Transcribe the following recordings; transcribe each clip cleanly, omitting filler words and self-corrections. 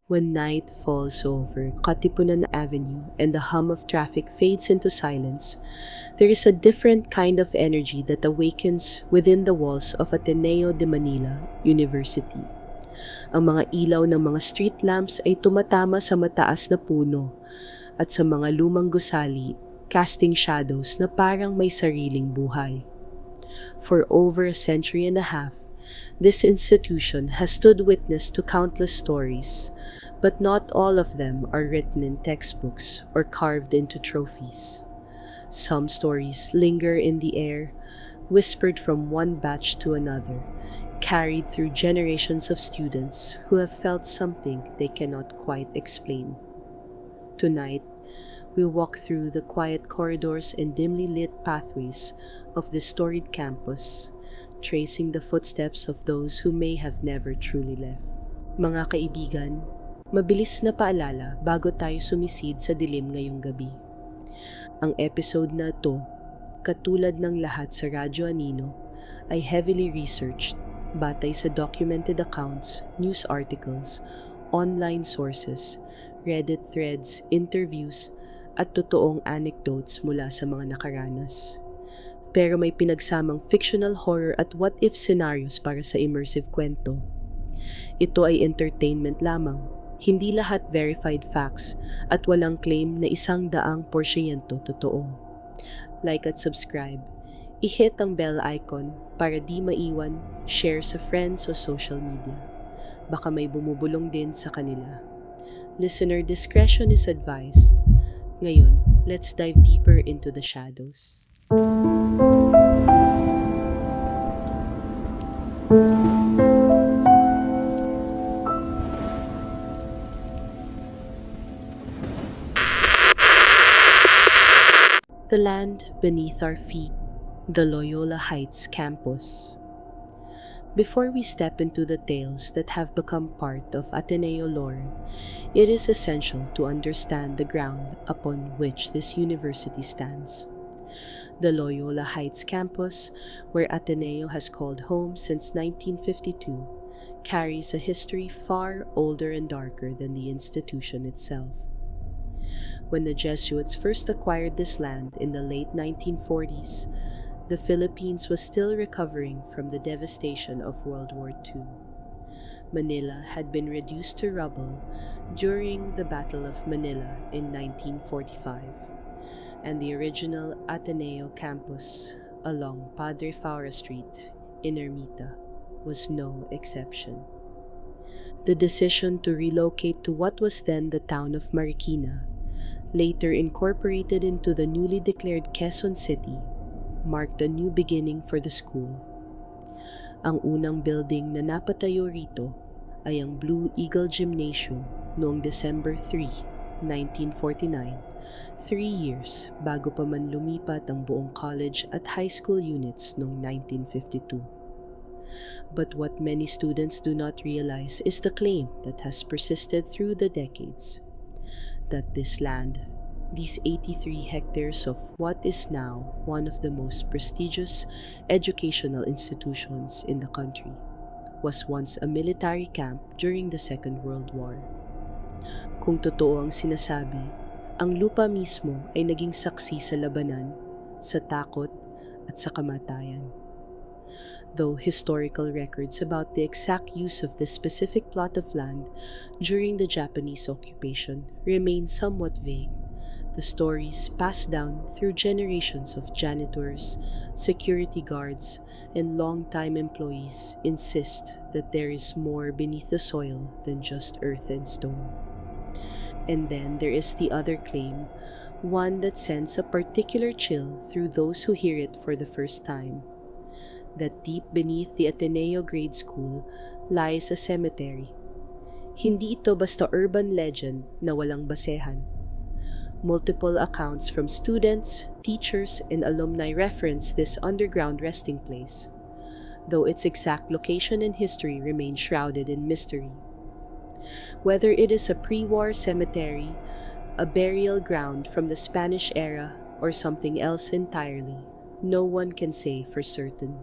When night falls over Katipunan Avenue and the hum of traffic fades into silence, there is a different kind of energy that awakens within the walls of Ateneo de Manila University. Ang mga ilaw ng mga street lamps ay tumatama sa mataas na puno at sa mga lumang gusali, casting shadows na parang may sariling buhay. For over a century and a half, this institution has stood witness to countless stories, but not all of them are written in textbooks or carved into trophies. Some stories linger in the air, whispered from one batch to another, carried through generations of students who have felt something they cannot quite explain. Tonight, we walk through the quiet corridors and dimly lit pathways of this storied campus, tracing the footsteps of those who may have never truly left. Mga kaibigan, mabilis na paalala bago tayo sumisid sa dilim ngayong gabi. Ang episode na ito, katulad ng lahat sa Radyo Anino, ay heavily researched batay sa documented accounts, news articles, online sources, Reddit threads, interviews, at totoong anecdotes mula sa mga nakaranas. Pero may pinagsamang fictional horror at what-if scenarios para sa immersive kwento. Ito ay entertainment lamang, hindi lahat verified facts at walang claim na 100% totoo. Like at subscribe, i-hit ang bell icon para di maiwan, share sa friends o social media. Baka may bumubulong din sa kanila. Listener discretion is advised. Ngayon, let's dive deeper into the shadows. The land beneath our feet, the Loyola Heights campus. Before we step into the tales that have become part of Ateneo lore, it is essential to understand the ground upon which this university stands. The Loyola Heights campus, where Ateneo has called home since 1952, carries a history far older and darker than the institution itself. When the Jesuits first acquired this land in the late 1940s, the Philippines was still recovering from the devastation of World War II. Manila had been reduced to rubble during the Battle of Manila in 1945, and the original Ateneo campus along Padre Faura Street in Ermita was no exception. The decision to relocate to what was then the town of Marikina, later incorporated into the newly declared Quezon City, marked a new beginning for the school. Ang unang building na napatayo rito ay ang Blue Eagle Gymnasium noong December 3, 1949, 3 years bago pa man lumipat ang buong college at high school units noong 1952. But what many students do not realize is the claim that has persisted through the decades, that this land, these 83 hectares of what is now one of the most prestigious educational institutions in the country, was once a military camp during the Second World War. Kung totoo ang sinasabi, ang lupa mismo ay naging saksi sa labanan, sa takot at sa kamatayan. Though historical records about the exact use of this specific plot of land during the Japanese occupation remain somewhat vague, the stories passed down through generations of janitors, security guards, and long-time employees insist that there is more beneath the soil than just earth and stone. And then there is the other claim, one that sends a particular chill through those who hear it for the first time, that deep beneath the Ateneo Grade School lies a cemetery. Hindi ito basta urban legend na walang basehan. Multiple accounts from students, teachers, and alumni reference this underground resting place, though its exact location and history remain shrouded in mystery. Whether it is a pre-war cemetery, a burial ground from the Spanish era, or something else entirely, no one can say for certain.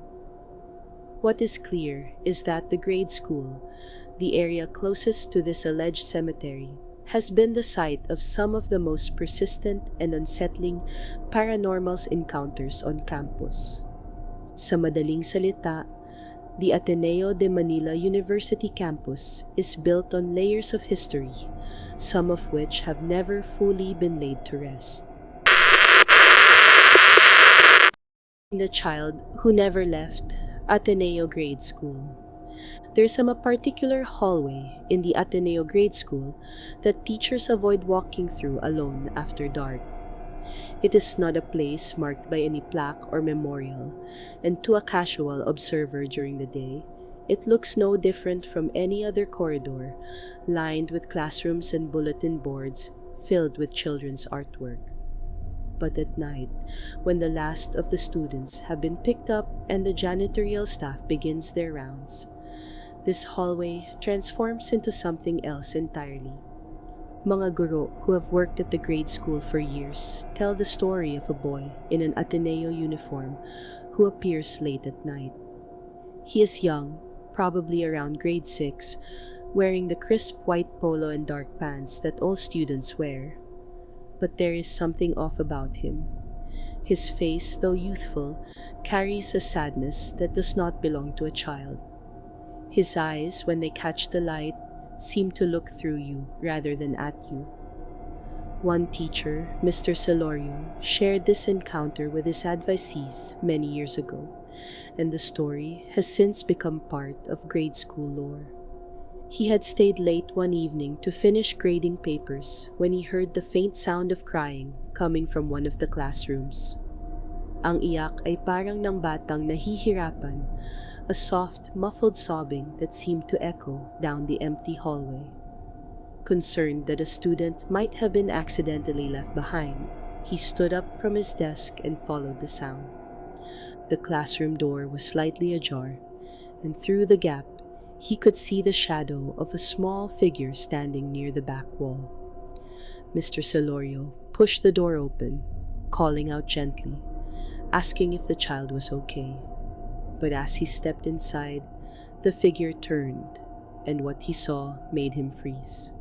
What is clear is that the grade school, the area closest to this alleged cemetery, has been the site of some of the most persistent and unsettling paranormal encounters on campus. Sa madaling salita, the Ateneo de Manila University campus is built on layers of history, some of which have never fully been laid to rest. The child who never left Ateneo Grade School. There's a particular hallway in the Ateneo Grade School that teachers avoid walking through alone after dark. It is not a place marked by any plaque or memorial, and to a casual observer during the day, it looks no different from any other corridor, lined with classrooms and bulletin boards filled with children's artwork. But at night, when the last of the students have been picked up and the janitorial staff begins their rounds, this hallway transforms into something else entirely. Mga guro who have worked at the grade school for years tell the story of a boy in an Ateneo uniform who appears late at night. He is young, probably around grade 6, wearing the crisp white polo and dark pants that all students wear. But there is something off about him. His face, though youthful, carries a sadness that does not belong to a child. His eyes, when they catch the light, seem to look through you rather than at you. One teacher, Mr. Celorio, shared this encounter with his advisees many years ago, and the story has since become part of grade school lore. He had stayed late one evening to finish grading papers when he heard the faint sound of crying coming from one of the classrooms. Ang iyak ay parang ng batang nahihirapan, a soft, muffled sobbing that seemed to echo down the empty hallway. Concerned that a student might have been accidentally left behind, he stood up from his desk and followed the sound. The classroom door was slightly ajar, and through the gap, he could see the shadow of a small figure standing near the back wall. Mr. Celorio pushed the door open, calling out gently, asking if the child was okay. But as he stepped inside, the figure turned, and what he saw made him freeze.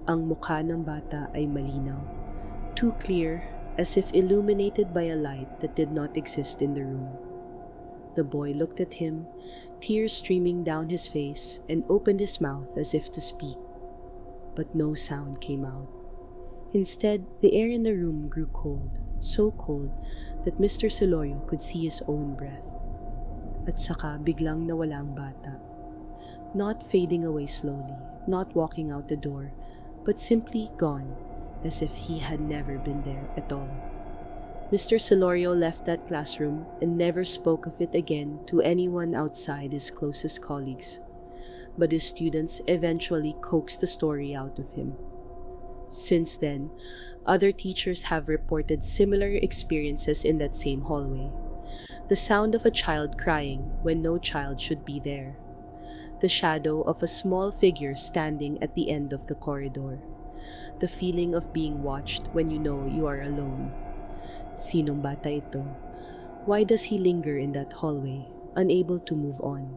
Ang mukha ng bata ay malinaw, too clear as if illuminated by a light that did not exist in the room. The boy looked at him, tears streaming down his face, and opened his mouth as if to speak. But no sound came out. Instead, the air in the room grew cold, so cold that Mr. Celorio could see his own breath. At saka biglang nawala ang bata. Not fading away slowly, not walking out the door, but simply gone, as if he had never been there at all. Mr. Celorio left that classroom and never spoke of it again to anyone outside his closest colleagues, but his students eventually coaxed the story out of him. Since then, other teachers have reported similar experiences in that same hallway. The sound of a child crying when no child should be there. The shadow of a small figure standing at the end of the corridor. The feeling of being watched when you know you are alone. Sinong bata ito? Why does he linger in that hallway, unable to move on?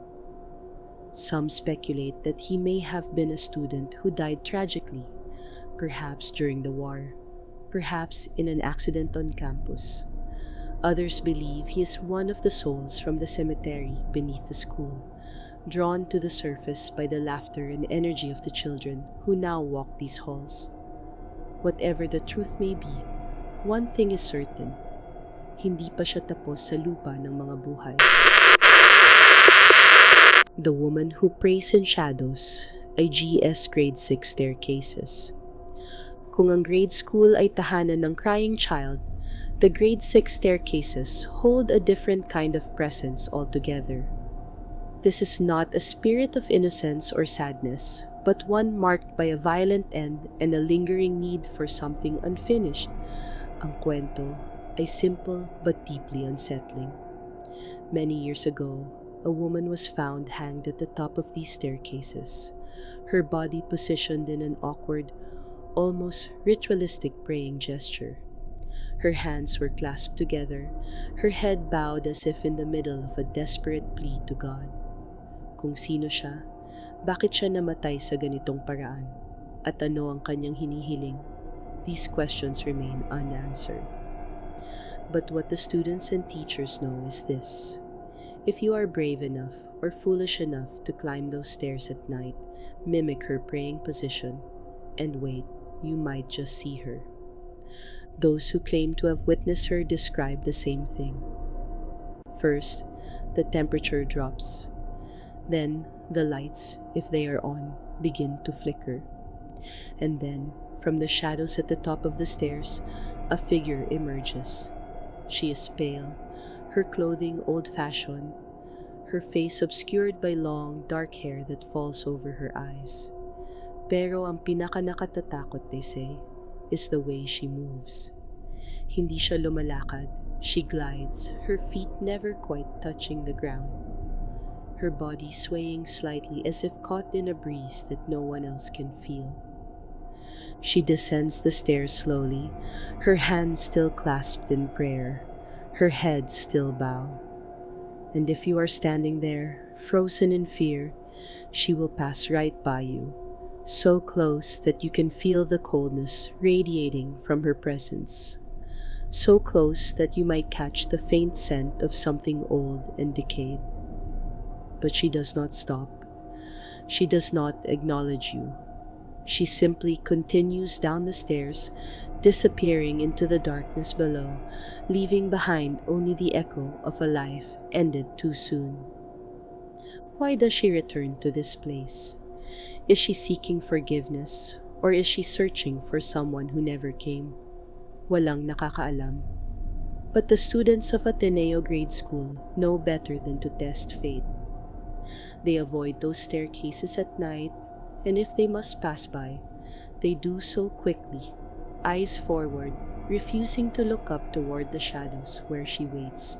Some speculate that he may have been a student who died tragically, perhaps during the war, perhaps in an accident on campus. Others believe he is one of the souls from the cemetery beneath the school, drawn to the surface by the laughter and energy of the children who now walk these halls. Whatever the truth may be, one thing is certain, hindi pa siya tapos sa lupa ng mga buhay. The Woman Who Prays in Shadows ay GS Grade 6 Staircases. Kung ang grade school ay tahanan ng crying child, the Grade 6 Staircases hold a different kind of presence altogether. This is not a spirit of innocence or sadness, but one marked by a violent end and a lingering need for something unfinished. Ang kwento ay simple but deeply unsettling. Many years ago, a woman was found hanged at the top of these staircases, her body positioned in an awkward, almost ritualistic praying gesture. Her hands were clasped together, her head bowed as if in the middle of a desperate plea to God. Kung sino siya, bakit siya namatay sa ganitong paraan, at ano ang kanyang hinihiling? These questions remain unanswered. But what the students and teachers know is this: if you are brave enough or foolish enough to climb those stairs at night, mimic her praying position, and wait, you might just see her. Those who claim to have witnessed her describe the same thing. First, the temperature drops. Then, the lights, if they are on, begin to flicker. And then, from the shadows at the top of the stairs, a figure emerges. She is pale, her clothing old-fashioned, her face obscured by long, dark hair that falls over her eyes. Pero ang pinaka-nakatatakot, they say, is the way she moves. Hindi siya lumalakad, she glides, her feet never quite touching the ground. Her body swaying slightly as if caught in a breeze that no one else can feel. She descends the stairs slowly, her hands still clasped in prayer, her head still bowed. And if you are standing there, frozen in fear, she will pass right by you, so close that you can feel the coldness radiating from her presence, so close that you might catch the faint scent of something old and decayed. But she does not stop. She does not acknowledge you. She simply continues down the stairs, disappearing into the darkness below, leaving behind only the echo of a life ended too soon. Why does she return to this place? Is she seeking forgiveness, or is she searching for someone who never came? Walang nakakaalam. But the students of Ateneo Grade School know better than to test fate. They avoid those staircases at night, and if they must pass by, they do so quickly, eyes forward, refusing to look up toward the shadows where she waits.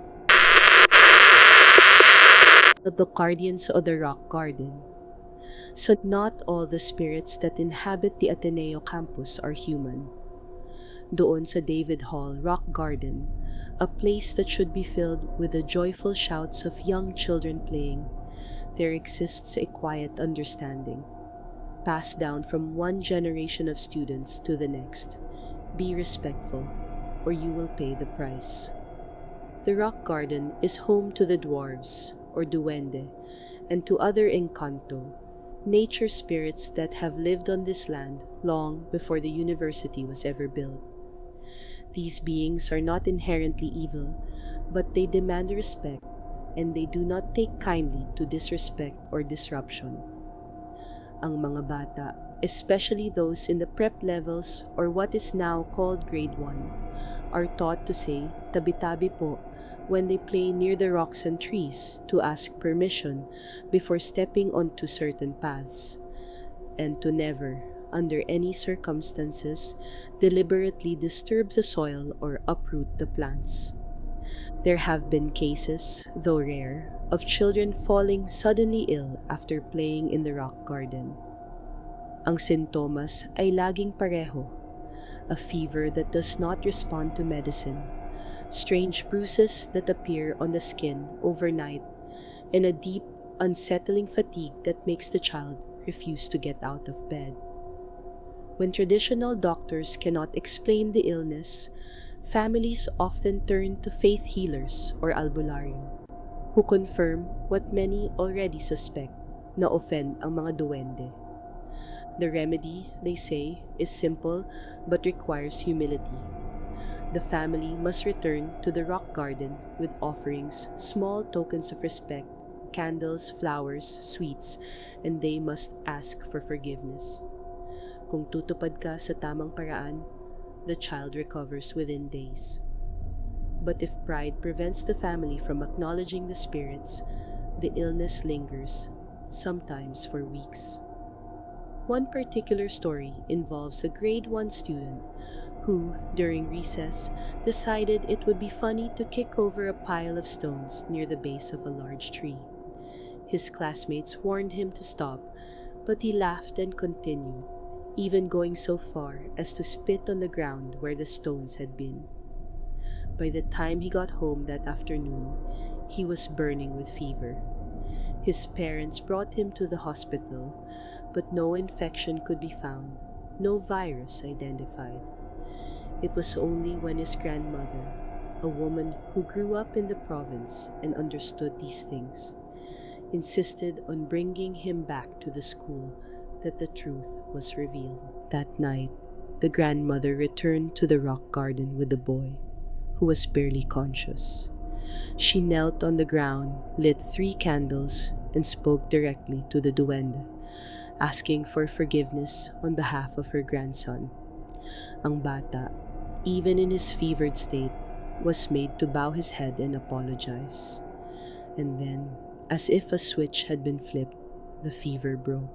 The guardians of the rock garden. So not all the spirits that inhabit the Ateneo campus are human. Doon sa David Hall Rock Garden, a place that should be filled with the joyful shouts of young children playing, there exists a quiet understanding, passed down from one generation of students to the next. Be respectful, or you will pay the price. The rock garden is home to the dwarves, or duende, and to other encanto, nature spirits that have lived on this land long before the university was ever built. These beings are not inherently evil, but they demand respect, and they do not take kindly to disrespect or disruption. Ang mga bata, especially those in the prep levels or what is now called grade 1, are taught to say tabi-tabi po when they play near the rocks and trees, to ask permission before stepping onto certain paths, and to never, under any circumstances, deliberately disturb the soil or uproot the plants. There have been cases, though rare, of children falling suddenly ill after playing in the rock garden. Ang sintomas ay laging pareho: a fever that does not respond to medicine, strange bruises that appear on the skin overnight, and a deep, unsettling fatigue that makes the child refuse to get out of bed. When traditional doctors cannot explain the illness, families often turn to faith healers or albularyo, who confirm what many already suspect, na offend ang mga duwende. The remedy, they say, is simple but requires humility. The family must return to the rock garden with offerings, small tokens of respect, candles, flowers, sweets, and they must ask for forgiveness. Kung tutupad ka sa tamang paraan, the child recovers within days. But if pride prevents the family from acknowledging the spirits, the illness lingers, sometimes for weeks. One particular story involves a grade 1 student who, during recess, decided it would be funny to kick over a pile of stones near the base of a large tree. His classmates warned him to stop, but he laughed and continued, even going so far as to spit on the ground where the stones had been. By the time he got home that afternoon, he was burning with fever. His parents brought him to the hospital, but no infection could be found, no virus identified. It was only when his grandmother, a woman who grew up in the province and understood these things, insisted on bringing him back to the school that the truth was revealed. That night, the grandmother returned to the rock garden with the boy, who was barely conscious. She knelt on the ground, lit 3 candles, and spoke directly to the duende, asking for forgiveness on behalf of her grandson. Ang bata, even in his fevered state, was made to bow his head and apologize. And then, as if a switch had been flipped, the fever broke.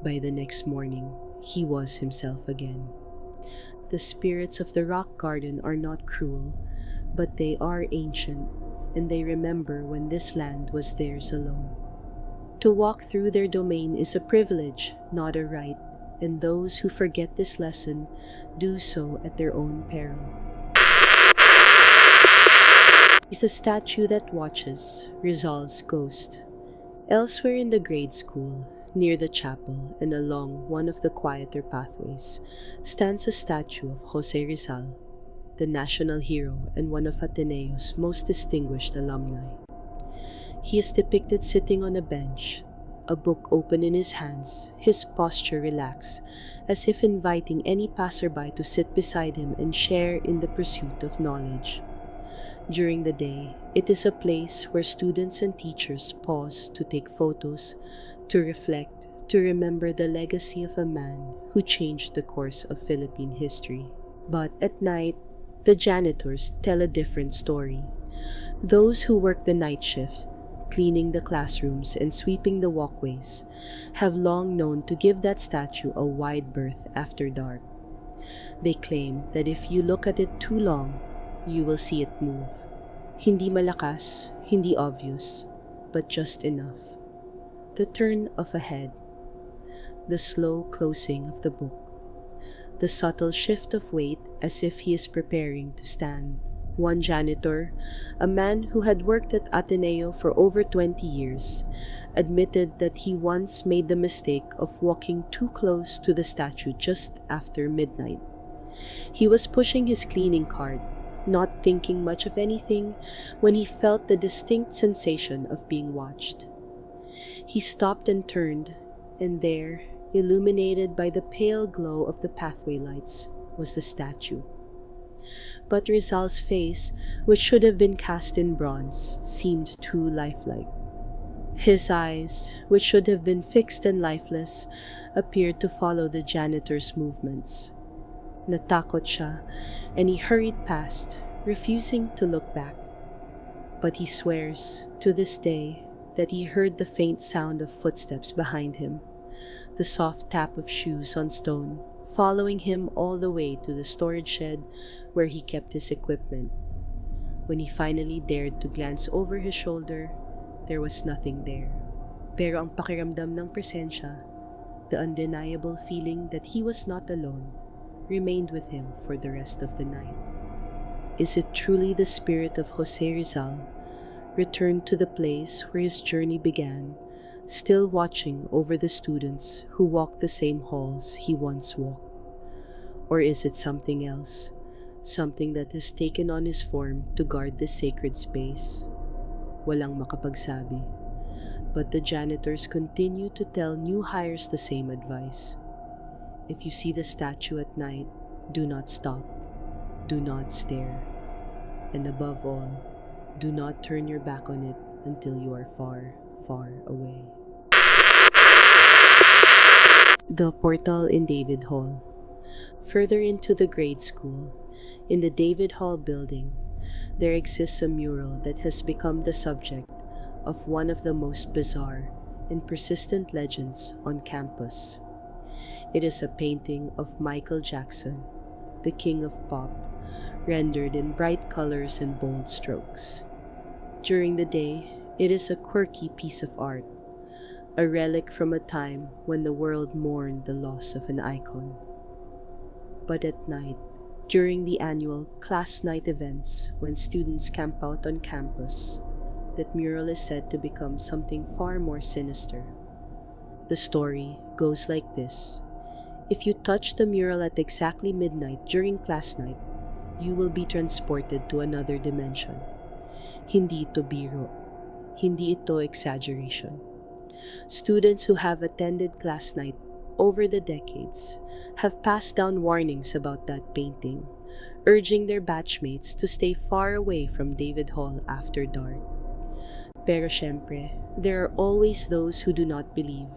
By the next morning, he was himself again. The spirits of the rock garden are not cruel, but they are ancient, and they remember when this land was theirs alone. To walk through their domain is a privilege, not a right, and those who forget this lesson do so at their own peril. Is the statue that watches, Rizal's ghost. Elsewhere in the grade school, near the chapel and along one of the quieter pathways, stands a statue of Jose Rizal, the national hero and one of Ateneo's most distinguished alumni. He is depicted sitting on a bench, a book open in his hands, his posture relaxed, as if inviting any passerby to sit beside him and share in the pursuit of knowledge. During the day, it is a place where students and teachers pause to take photos, to reflect, to remember the legacy of a man who changed the course of Philippine history. But at night, the janitors tell a different story. Those who work the night shift, cleaning the classrooms and sweeping the walkways, have long known to give that statue a wide berth after dark. They claim that if you look at it too long, you will see it move. Hindi malakas, hindi obvious, but just enough. The turn of a head, the slow closing of the book, the subtle shift of weight as if he is preparing to stand. One janitor, a man who had worked at Ateneo for over 20 years, admitted that he once made the mistake of walking too close to the statue just after midnight. He was pushing his cleaning cart, not thinking much of anything, when he felt the distinct sensation of being watched. He stopped and turned, and there, illuminated by the pale glow of the pathway lights, was the statue. But Rizal's face, which should have been cast in bronze, seemed too lifelike. His eyes, which should have been fixed and lifeless, appeared to follow the janitor's movements. Natakot siya, and he hurried past, refusing to look back. But he swears, to this day, that he heard the faint sound of footsteps behind him, the soft tap of shoes on stone, following him all the way to the storage shed where he kept his equipment. When he finally dared to glance over his shoulder, there was nothing there. Pero ang pakiramdam ng presensya, the undeniable feeling that he was not alone, remained with him for the rest of the night. Is it truly the spirit of Jose Rizal, returned to the place where his journey began, still watching over the students who walked the same halls he once walked? Or is it something else, something that has taken on his form to guard this sacred space? Walang makapagsabi, but the janitors continue to tell new hires the same advice. If you see the statue at night, do not stop, do not stare, and above all, do not turn your back on it until you are far, far away. The Portal in David Hall. Further into the grade school, in the David Hall building, there exists a mural that has become the subject of one of the most bizarre and persistent legends on campus. It is a painting of Michael Jackson, the king of pop, rendered in bright colors and bold strokes. During the day, it is a quirky piece of art, a relic from a time when the world mourned the loss of an icon. But at night, During the annual class night events, when students camp out on campus, that mural is said to become something far more sinister. The story goes like this. If you touch the mural at exactly midnight during class night, you will be transported to another dimension. Hindi ito biro. Hindi ito exaggeration. Students who have attended class night over the decades have passed down warnings about that painting, urging their batchmates to stay far away from David Hall after dark. Pero syempre, there are always those who do not believe,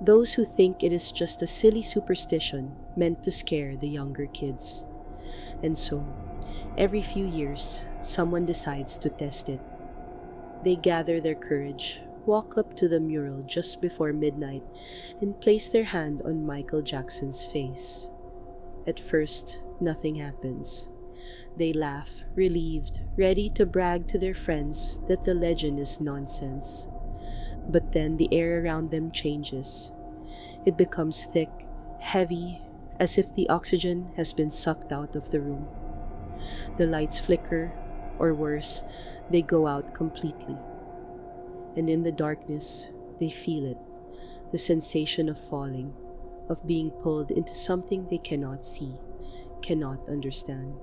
those who think it is just a silly superstition meant to scare the younger kids. And so, every few years, someone decides to test it. They gather their courage, walk up to the mural just before midnight, and place their hand on Michael Jackson's face. At first, nothing happens. They laugh, relieved, ready to brag to their friends that the legend is nonsense. But then the air around them changes. It becomes thick, heavy, as if the oxygen has been sucked out of the room. The lights flicker, or worse, they go out completely. And in the darkness, they feel it, the sensation of falling, of being pulled into something they cannot see, cannot understand.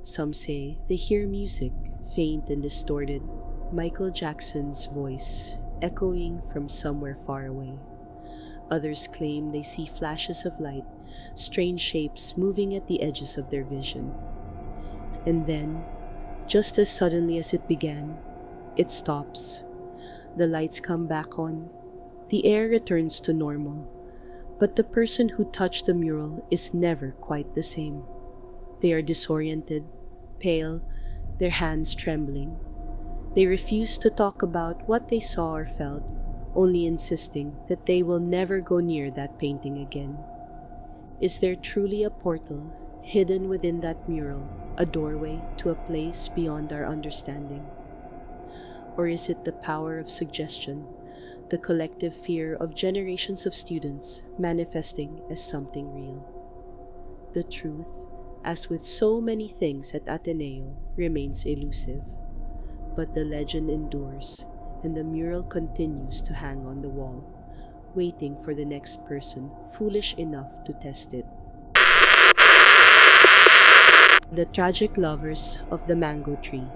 Some say they hear music, faint and distorted, Michael Jackson's voice echoing from somewhere far away. Others claim they see flashes of light, strange shapes moving at the edges of their vision. And then, just as suddenly as it began, it stops. The lights come back on, the air returns to normal, but the person who touched the mural is never quite the same. They are disoriented, pale, their hands trembling. They refuse to talk about what they saw or felt, only insisting that they will never go near that painting again. Is there truly a portal hidden within that mural, a doorway to a place beyond our understanding? Or is it the power of suggestion, the collective fear of generations of students manifesting as something real? The truth, as with so many things at Ateneo, remains elusive. But the legend endures, and the mural continues to hang on the wall, waiting for the next person foolish enough to test it. The Tragic Lovers of the Mango Tree.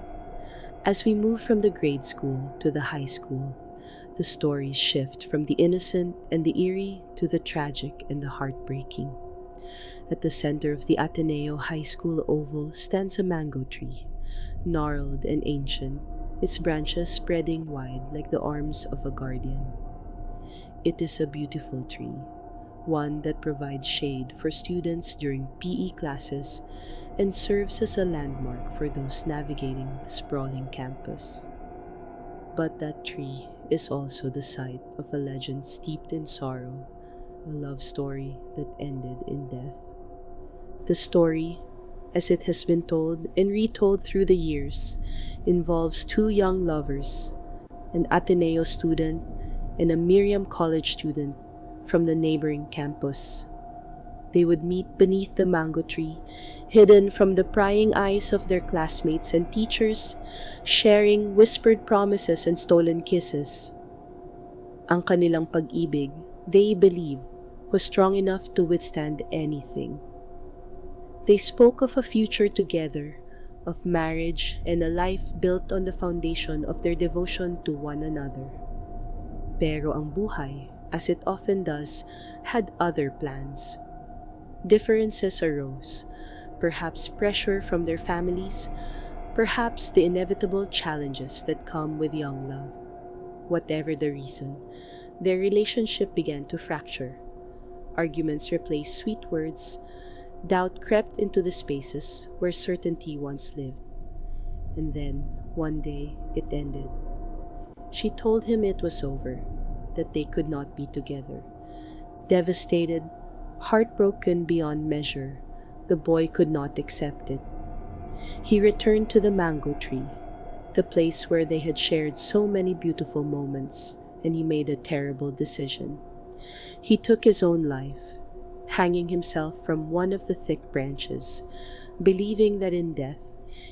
As we move from the grade school to the high school, the stories shift from the innocent and the eerie to the tragic and the heartbreaking. At the center of the Ateneo High School oval stands a mango tree, gnarled and ancient, its branches spreading wide like the arms of a guardian. It is a beautiful tree, one that provides shade for students during PE classes and serves as a landmark for those navigating the sprawling campus. But that tree is also the site of a legend steeped in sorrow, a love story that ended in death. The story, as it has been told and retold through the years, involves two young lovers, an Ateneo student and a Miriam College student from the neighboring campus. They would meet beneath the mango tree, hidden from the prying eyes of their classmates and teachers, sharing whispered promises and stolen kisses. Ang kanilang pag-ibig, they believe, was strong enough to withstand anything. They spoke of a future together, of marriage and a life built on the foundation of their devotion to one another. Pero ang buhay, as it often does, had other plans. Differences arose, perhaps pressure from their families, perhaps the inevitable challenges that come with young love. Whatever the reason, their relationship began to fracture. Arguments replaced sweet words, doubt crept into the spaces where certainty once lived. And then, one day, it ended. She told him it was over, that they could not be together. Devastated, heartbroken beyond measure, the boy could not accept it. He returned to the mango tree, the place where they had shared so many beautiful moments, and he made a terrible decision. He took his own life, hanging himself from one of the thick branches, believing that in death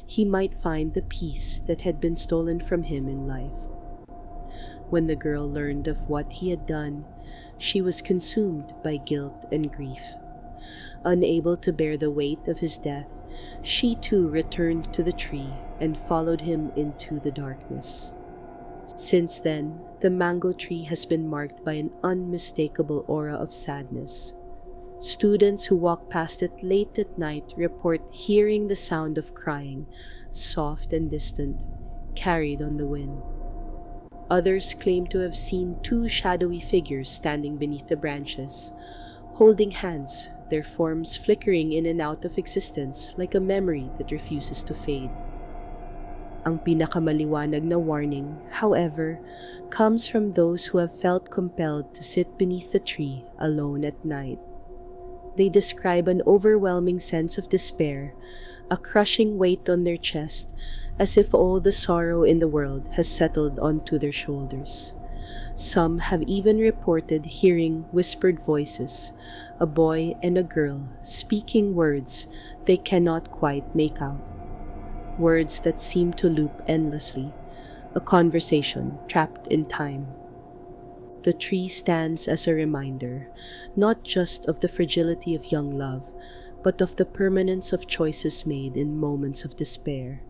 he might find the peace that had been stolen from him in life. When the girl learned of what he had done, she was consumed by guilt and grief. Unable to bear the weight of his death, she too returned to the tree and followed him into the darkness. Since then, the mango tree has been marked by an unmistakable aura of sadness. Students who walk past it late at night report hearing the sound of crying, soft and distant, carried on the wind. Others claim to have seen two shadowy figures standing beneath the branches, holding hands, their forms flickering in and out of existence like a memory that refuses to fade. Ang pinakamaliwanag na warning, however, comes from those who have felt compelled to sit beneath the tree alone at night. They describe an overwhelming sense of despair, a crushing weight on their chest, as if all the sorrow in the world has settled onto their shoulders. Some have even reported hearing whispered voices, a boy and a girl speaking words they cannot quite make out. Words that seem to loop endlessly, a conversation trapped in time. The tree stands as a reminder, not just of the fragility of young love, but of the permanence of choices made in moments of despair.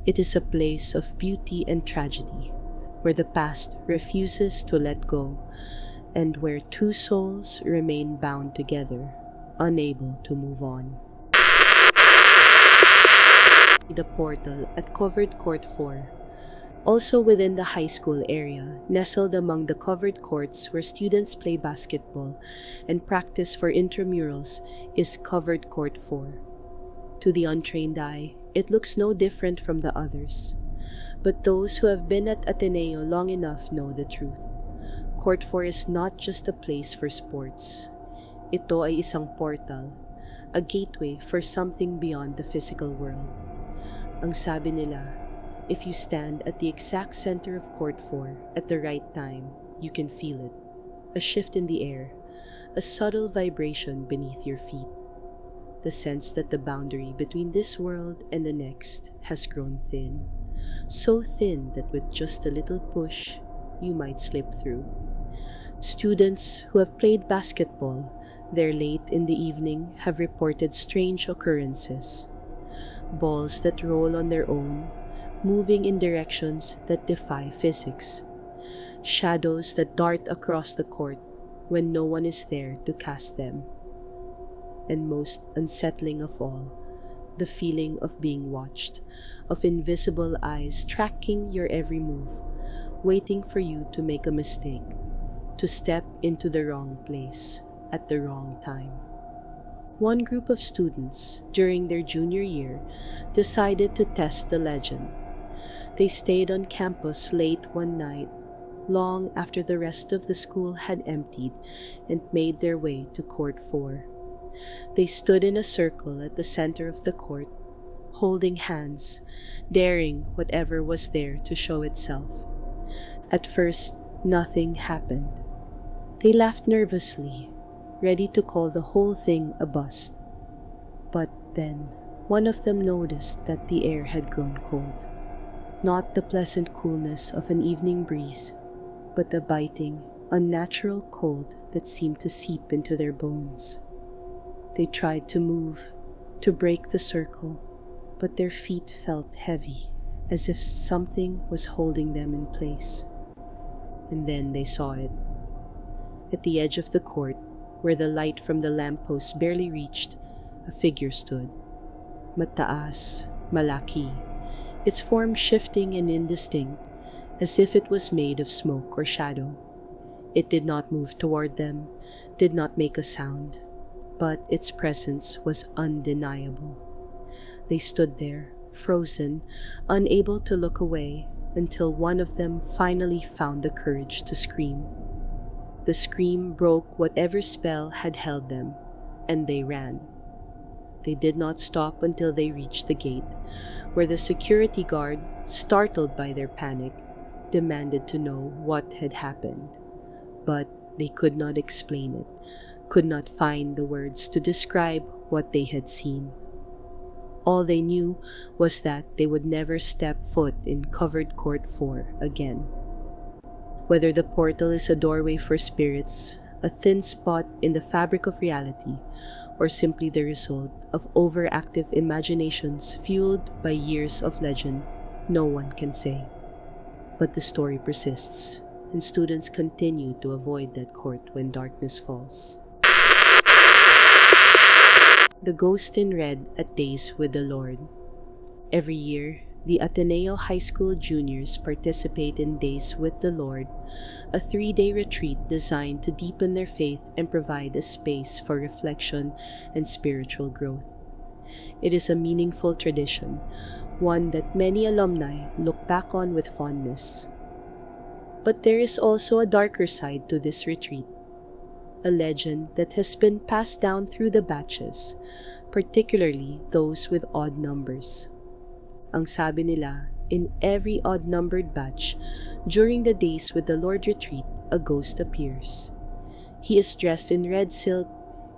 It is a place of beauty and tragedy, where the past refuses to let go, and where two souls remain bound together, unable to move on. The portal at Covered Court 4. Also within the high school area, nestled among the covered courts where students play basketball and practice for intramurals, is Covered Court 4. To the untrained eye, it looks no different from the others. But those who have been at Ateneo long enough know the truth. Court 4 is not just a place for sports. Ito ay isang portal, a gateway for something beyond the physical world. Ang sabi nila, if you stand at the exact center of Court 4 at the right time, you can feel it. A shift in the air, a subtle vibration beneath your feet. The sense that the boundary between this world and the next has grown thin. So thin that with just a little push, you might slip through. Students who have played basketball there late in the evening have reported strange occurrences. Balls that roll on their own, moving in directions that defy physics. Shadows that dart across the court when no one is there to cast them. And most unsettling of all, the feeling of being watched, of invisible eyes tracking your every move, waiting for you to make a mistake, to step into the wrong place at the wrong time. One group of students, during their junior year, decided to test the legend. They stayed on campus late one night, long after the rest of the school had emptied, and made their way to Court 4. They stood in a circle at the center of the court, holding hands, daring whatever was there to show itself. At first, nothing happened. They laughed nervously, ready to call the whole thing a bust. But then, one of them noticed that the air had grown cold. Not the pleasant coolness of an evening breeze, but a biting, unnatural cold that seemed to seep into their bones. They tried to move, to break the circle, but their feet felt heavy, as if something was holding them in place. And then they saw it. At the edge of the court, where the light from the lamppost barely reached, a figure stood. Mataas, malaki, its form shifting and indistinct, as if it was made of smoke or shadow. It did not move toward them, did not make a sound, but its presence was undeniable. They stood there, frozen, unable to look away, until one of them finally found the courage to scream. The scream broke whatever spell had held them, and they ran. They did not stop until they reached the gate, where the security guard, startled by their panic, demanded to know what had happened. But they could not explain it, could not find the words to describe what they had seen. All they knew was that they would never step foot in Covered Court 4 again. Whether the portal is a doorway for spirits, a thin spot in the fabric of reality, or simply the result of overactive imaginations fueled by years of legend, no one can say. But the story persists, and students continue to avoid that court when darkness falls. The Ghost in Red at Days with the Lord. Every year, the Ateneo High School juniors participate in Days with the Lord, a 3-day retreat designed to deepen their faith and provide a space for reflection and spiritual growth. It is a meaningful tradition, one that many alumni look back on with fondness. But there is also a darker side to this retreat, a legend that has been passed down through the batches, particularly those with odd numbers. Ang sabi nila, in every odd-numbered batch, during the Days with the Lord retreat, a ghost appears. He is dressed in red silk,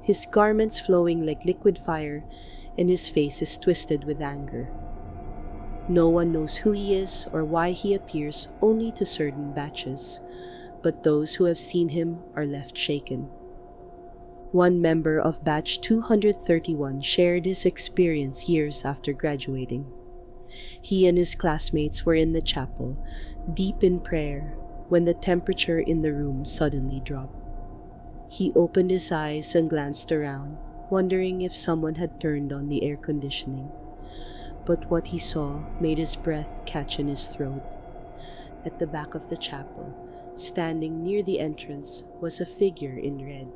his garments flowing like liquid fire, and his face is twisted with anger. No one knows who he is or why he appears only to certain batches, but those who have seen him are left shaken. One member of batch 231 shared his experience years after graduating. He and his classmates were in the chapel, deep in prayer, when the temperature in the room suddenly dropped. He opened his eyes and glanced around, wondering if someone had turned on the air conditioning. But what he saw made his breath catch in his throat. At the back of the chapel, standing near the entrance, was a figure in red.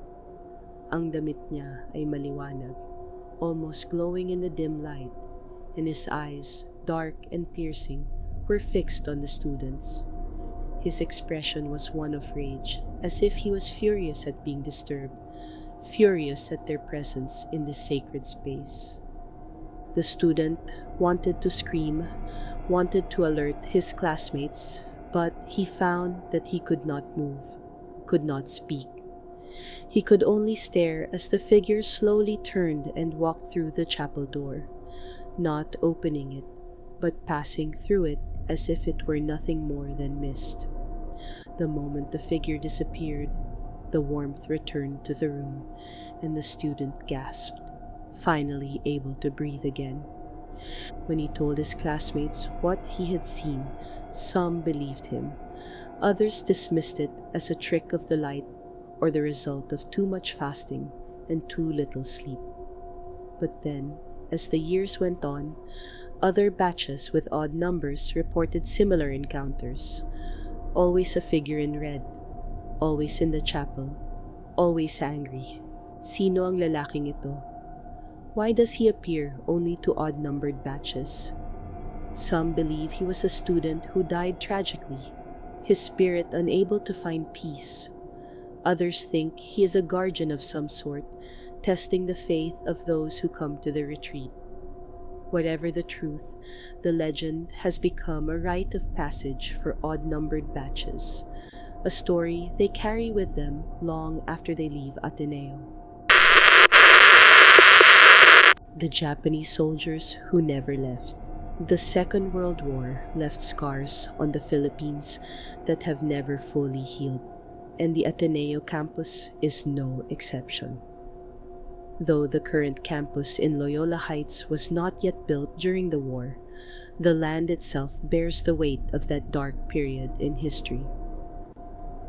Ang damit niya ay maliwanag, almost glowing in the dim light, and his eyes, dark and piercing, were fixed on the students. His expression was one of rage, as if he was furious at being disturbed, furious at their presence in this sacred space. The student wanted to scream, wanted to alert his classmates, but he found that he could not move, could not speak. He could only stare as the figure slowly turned and walked through the chapel door, not opening it, but passing through it as if it were nothing more than mist. The moment the figure disappeared, the warmth returned to the room, and the student gasped, finally able to breathe again. When he told his classmates what he had seen, some believed him. Others dismissed it as a trick of the light or the result of too much fasting and too little sleep. But then, as the years went on, other batches with odd numbers reported similar encounters. Always a figure in red, always in the chapel, always angry. Sino ang lalaking ito? Why does he appear only to odd-numbered batches? Some believe he was a student who died tragically, his spirit unable to find peace. Others think he is a guardian of some sort, testing the faith of those who come to the retreat. Whatever the truth, the legend has become a rite of passage for odd-numbered batches, a story they carry with them long after they leave Ateneo. The Japanese soldiers who never left. The Second World War left scars on the Philippines that have never fully healed, and the Ateneo campus is no exception. Though the current campus in Loyola Heights was not yet built during the war, the land itself bears the weight of that dark period in history.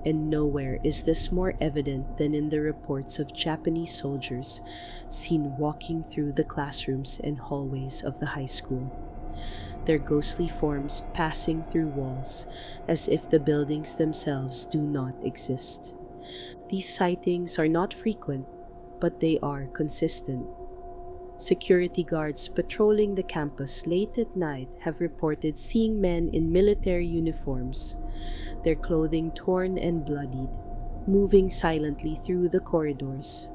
And nowhere is this more evident than in the reports of Japanese soldiers seen walking through the classrooms and hallways of the high school, their ghostly forms passing through walls as if the buildings themselves do not exist. These sightings are not frequent, but they are consistent. Security guards patrolling the campus late at night have reported seeing men in military uniforms, their clothing torn and bloodied, moving silently through the corridors.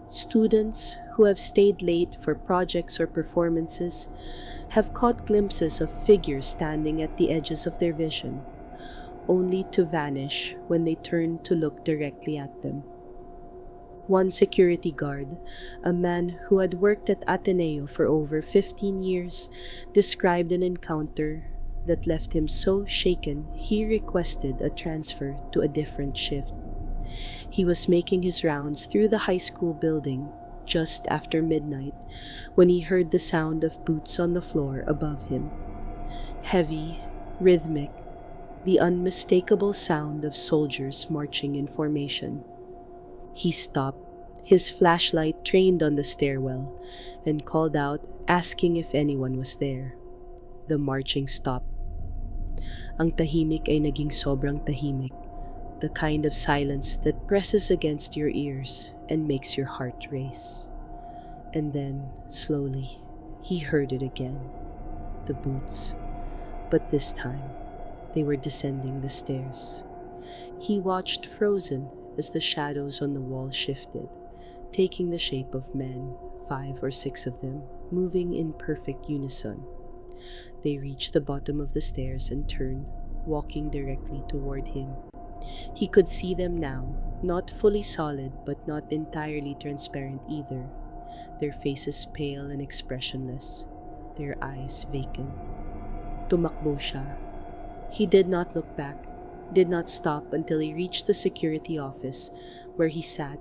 Students who have stayed late for projects or performances have caught glimpses of figures standing at the edges of their vision, only to vanish when they turn to look directly at them. One security guard, a man who had worked at Ateneo for over 15 years, described an encounter that left him so shaken he requested a transfer to a different shift. He was making his rounds through the high school building just after midnight when he heard the sound of boots on the floor above him. Heavy, rhythmic, the unmistakable sound of soldiers marching in formation. He stopped, his flashlight trained on the stairwell, and called out, asking if anyone was there. The marching stopped. Ang tahimik ay naging sobrang tahimik, the kind of silence that presses against your ears and makes your heart race. And then, slowly, he heard it again. The boots. But this time, they were descending the stairs. He watched frozen as the shadows on the wall shifted, taking the shape of men, 5 or 6 of them, moving in perfect unison. They reached the bottom of the stairs and turned, walking directly toward him. He could see them now, not fully solid but not entirely transparent either, their faces pale and expressionless, their eyes vacant. Tumakbo siya. He did not look back, did not stop until he reached the security office, where he sat,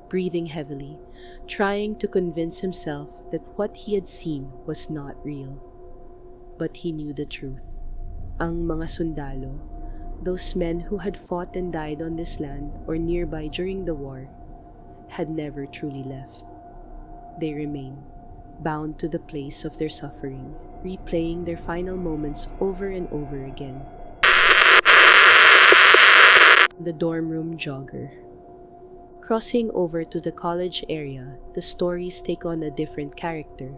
breathing heavily, trying to convince himself that what he had seen was not real. But he knew the truth. Ang mga sundalo, those men who had fought and died on this land or nearby during the war, had never truly left. They remained, bound to the place of their suffering, replaying their final moments over and over again. The dorm room jogger. Crossing over to the college area, the stories take on a different character.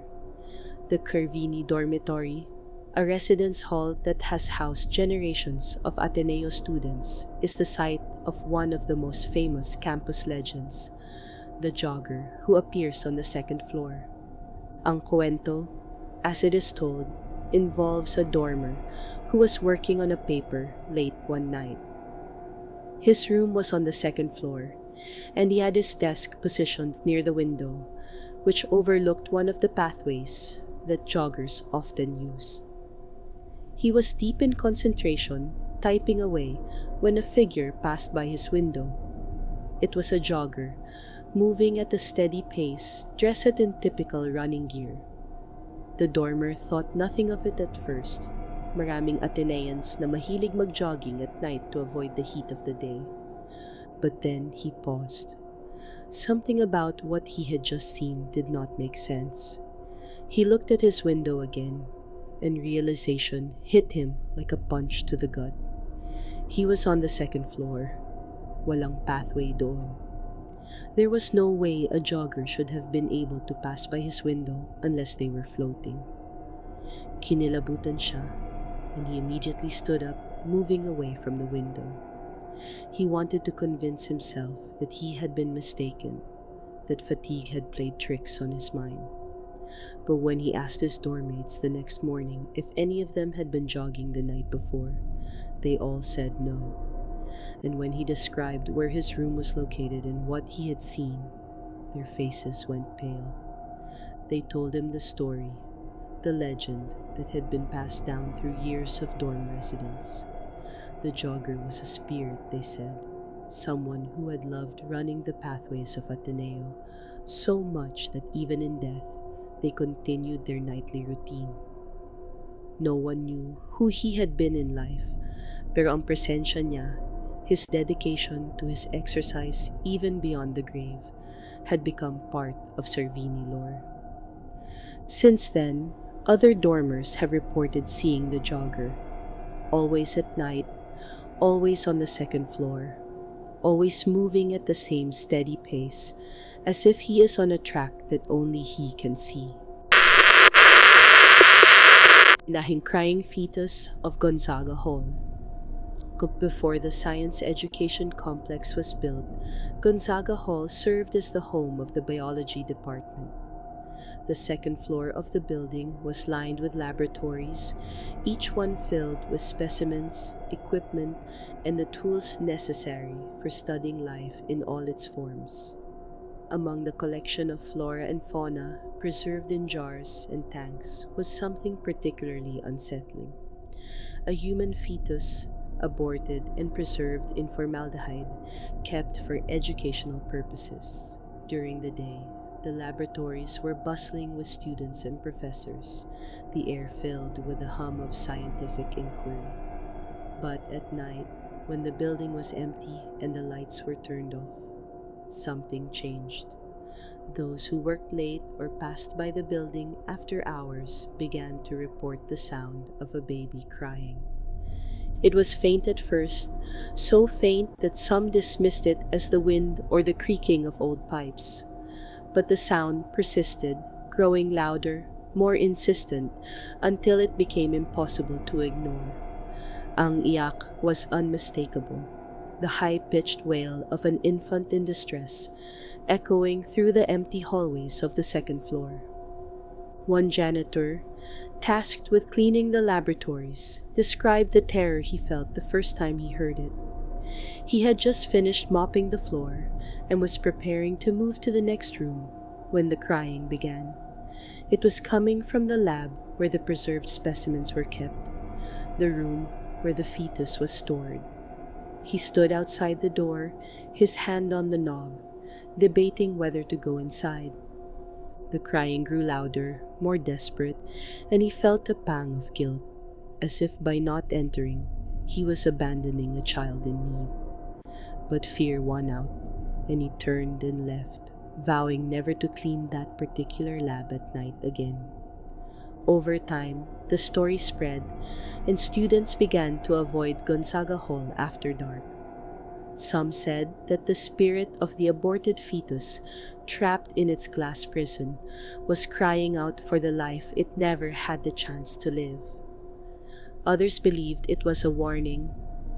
The Curvini Dormitory, a residence hall that has housed generations of Ateneo students, is the site of one of the most famous campus legends, the jogger who appears on the second floor. Ang kwento, as it is told, involves a dormer who was working on a paper late one night. His room was on the second floor, and he had his desk positioned near the window, which overlooked one of the pathways that joggers often use. He was deep in concentration, typing away, when a figure passed by his window. It was a jogger, moving at a steady pace, dressed in typical running gear. The dormer thought nothing of it at first. Maraming Ateneans na mahilig mag-jogging at night to avoid the heat of the day. But then he paused. Something about what he had just seen did not make sense. He looked at his window again, and realization hit him like a punch to the gut. He was on the second floor. Walang pathway doon. There was no way a jogger should have been able to pass by his window unless they were floating. Kinilabutan siya, and he immediately stood up, moving away from the window. He wanted to convince himself that he had been mistaken, that fatigue had played tricks on his mind. But when he asked his dormmates the next morning if any of them had been jogging the night before, they all said no. And when he described where his room was located and what he had seen, their faces went pale. They told him the story, the legend that had been passed down through years of dorm residence. The jogger was a spirit, they said, someone who had loved running the pathways of Ateneo so much that even in death, they continued their nightly routine. No one knew who he had been in life, pero ang presensya niya, his dedication to his exercise even beyond the grave, had become part of Cervini lore. Since then, other dormers have reported seeing the jogger, always at night, always on the second floor, always moving at the same steady pace, as if he is on a track that only he can see. Nahing crying fetus of Gonzaga Hall. Before the science education complex was built, Gonzaga Hall served as the home of the biology department. The second floor of the building was lined with laboratories, each one filled with specimens, equipment, and the tools necessary for studying life in all its forms. among the collection of flora and fauna preserved in jars and tanks was something particularly unsettling. A human fetus, aborted and preserved in formaldehyde, kept for educational purposes. During the day, the laboratories were bustling with students and professors, the air filled with the hum of scientific inquiry. But at night, when the building was empty and the lights were turned off, something changed. Those who worked late or passed by the building after hours began to report the sound of a baby crying. It was faint at first, so faint that some dismissed it as the wind or the creaking of old pipes. But the sound persisted, growing louder, more insistent, until it became impossible to ignore. Ang iyak was unmistakable, the high-pitched wail of an infant in distress, echoing through the empty hallways of the second floor. One janitor, tasked with cleaning the laboratories, described the terror he felt the first time he heard it. He had just finished mopping the floor and was preparing to move to the next room when the crying began. It was coming from the lab where the preserved specimens were kept, the room where the fetus was stored. He stood outside the door, his hand on the knob, debating whether to go inside. The crying grew louder, more desperate, and he felt a pang of guilt, as if by not entering, he was abandoning a child in need. But fear won out, and he turned and left, vowing never to clean that particular lab at night again. Over time, the story spread, and students began to avoid Gonzaga Hall after dark. Some said that the spirit of the aborted fetus, trapped in its glass prison, was crying out for the life it never had the chance to live. Others believed it was a warning,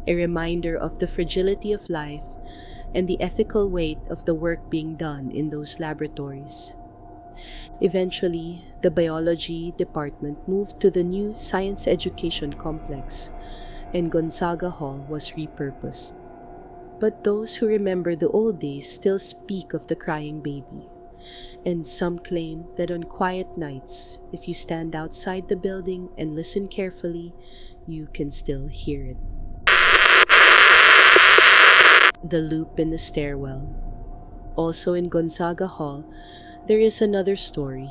a reminder of the fragility of life and the ethical weight of the work being done in those laboratories. Eventually, the biology department moved to the new science education complex, and Gonzaga Hall was repurposed. But those who remember the old days still speak of the crying baby, and some claim that on quiet nights, if you stand outside the building and listen carefully, you can still hear it. The loop in the stairwell. Also in Gonzaga Hall, there is another story,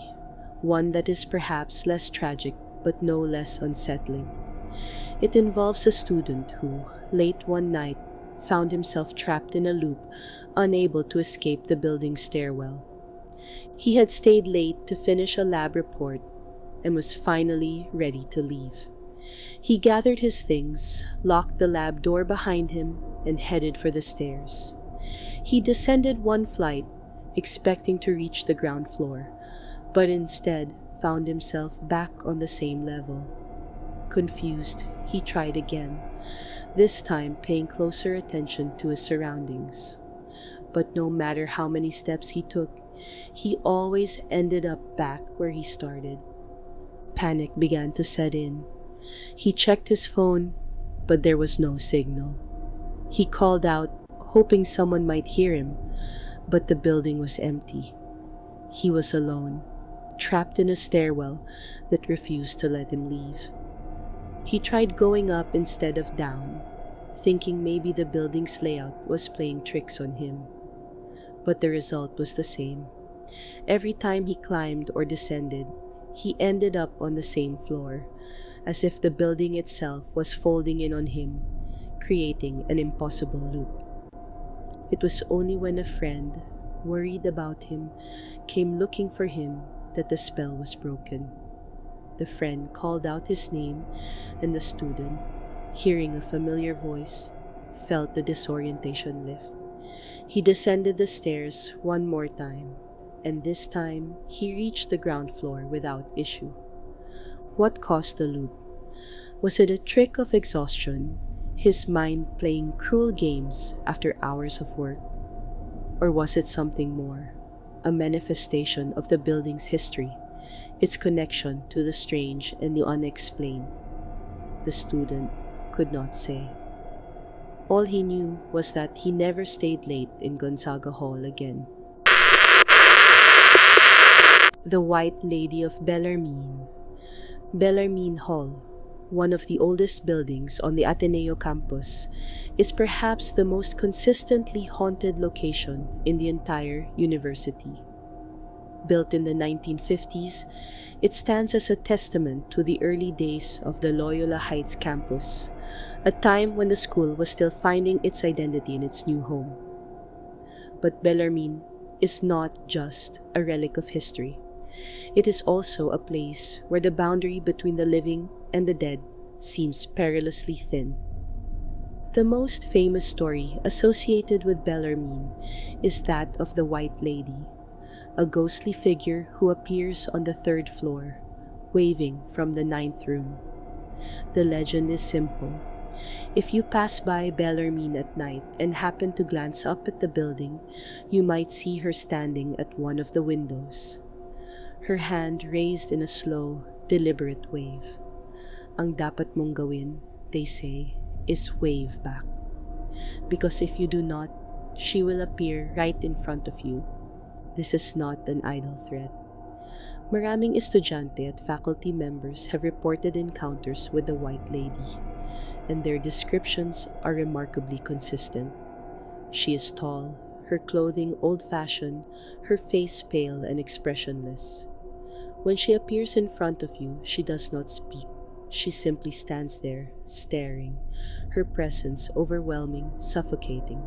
one that is perhaps less tragic but no less unsettling. It involves a student who, late one night, found himself trapped in a loop, unable to escape the building's stairwell. He had stayed late to finish a lab report and was finally ready to leave. He gathered his things, locked the lab door behind him, and headed for the stairs. He descended one flight, expecting to reach the ground floor, but instead found himself back on the same level. Confused, he tried again, this time paying closer attention to his surroundings. But no matter how many steps he took, he always ended up back where he started. Panic began to set in. He checked his phone, but there was no signal. He called out, hoping someone might hear him, but the building was empty. He was alone, trapped in a stairwell that refused to let him leave. He tried going up instead of down, thinking maybe the building's layout was playing tricks on him. But the result was the same. Every time he climbed or descended, he ended up on the same floor, as if the building itself was folding in on him, creating an impossible loop. It was only when a friend, worried about him, came looking for him that the spell was broken. The friend called out his name, and the student, hearing a familiar voice, felt the disorientation lift. He descended the stairs one more time, and this time he reached the ground floor without issue. What caused the loop? Was it a trick of exhaustion, his mind playing cruel games after hours of work? Or was it something more, a manifestation of the building's history, its connection to the strange and the unexplained? The student could not say. All he knew was that he never stayed late in Gonzaga Hall again. The White Lady of Bellarmine. Bellarmine Hall, one of the oldest buildings on the Ateneo campus, is perhaps the most consistently haunted location in the entire university. Built in the 1950s, it stands as a testament to the early days of the Loyola Heights campus, a time when the school was still finding its identity in its new home. But Bellarmine is not just a relic of history. It is also a place where the boundary between the living and the dead seems perilously thin. The most famous story associated with Bellarmine is that of the White Lady, a ghostly figure who appears on the third floor, waving from the ninth room. The legend is simple. If you pass by Bellarmine at night and happen to glance up at the building, you might see her standing at one of the windows, her hand raised in a slow, deliberate wave. Ang dapat mong gawin, they say, is wave back. Because if you do not, she will appear right in front of you. This is not an idle threat. Maraming estudyante at faculty members have reported encounters with the White Lady, and their descriptions are remarkably consistent. She is tall, her clothing old-fashioned, her face pale and expressionless. When she appears in front of you, she does not speak. She simply stands there, staring, her presence overwhelming, suffocating.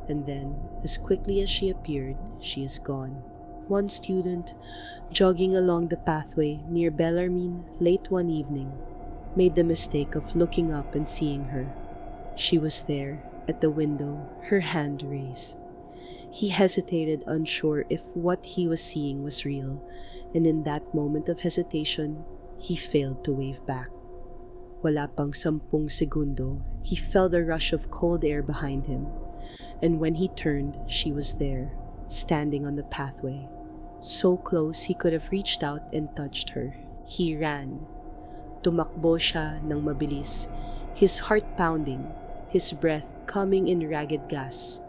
And then, as quickly as she appeared, she is gone. One student, jogging along the pathway near Bellarmine late one evening, made the mistake of looking up and seeing her. She was there, at the window, her hand raised. He hesitated, unsure if what he was seeing was real, and in that moment of hesitation, he failed to wave back. Wala pang 10 segundo, he felt a rush of cold air behind him, and when he turned, she was there, standing on the pathway. So close he could have reached out and touched her. He ran. Tumakbo siya ng mabilis, his heart pounding, his breath coming in ragged gasps,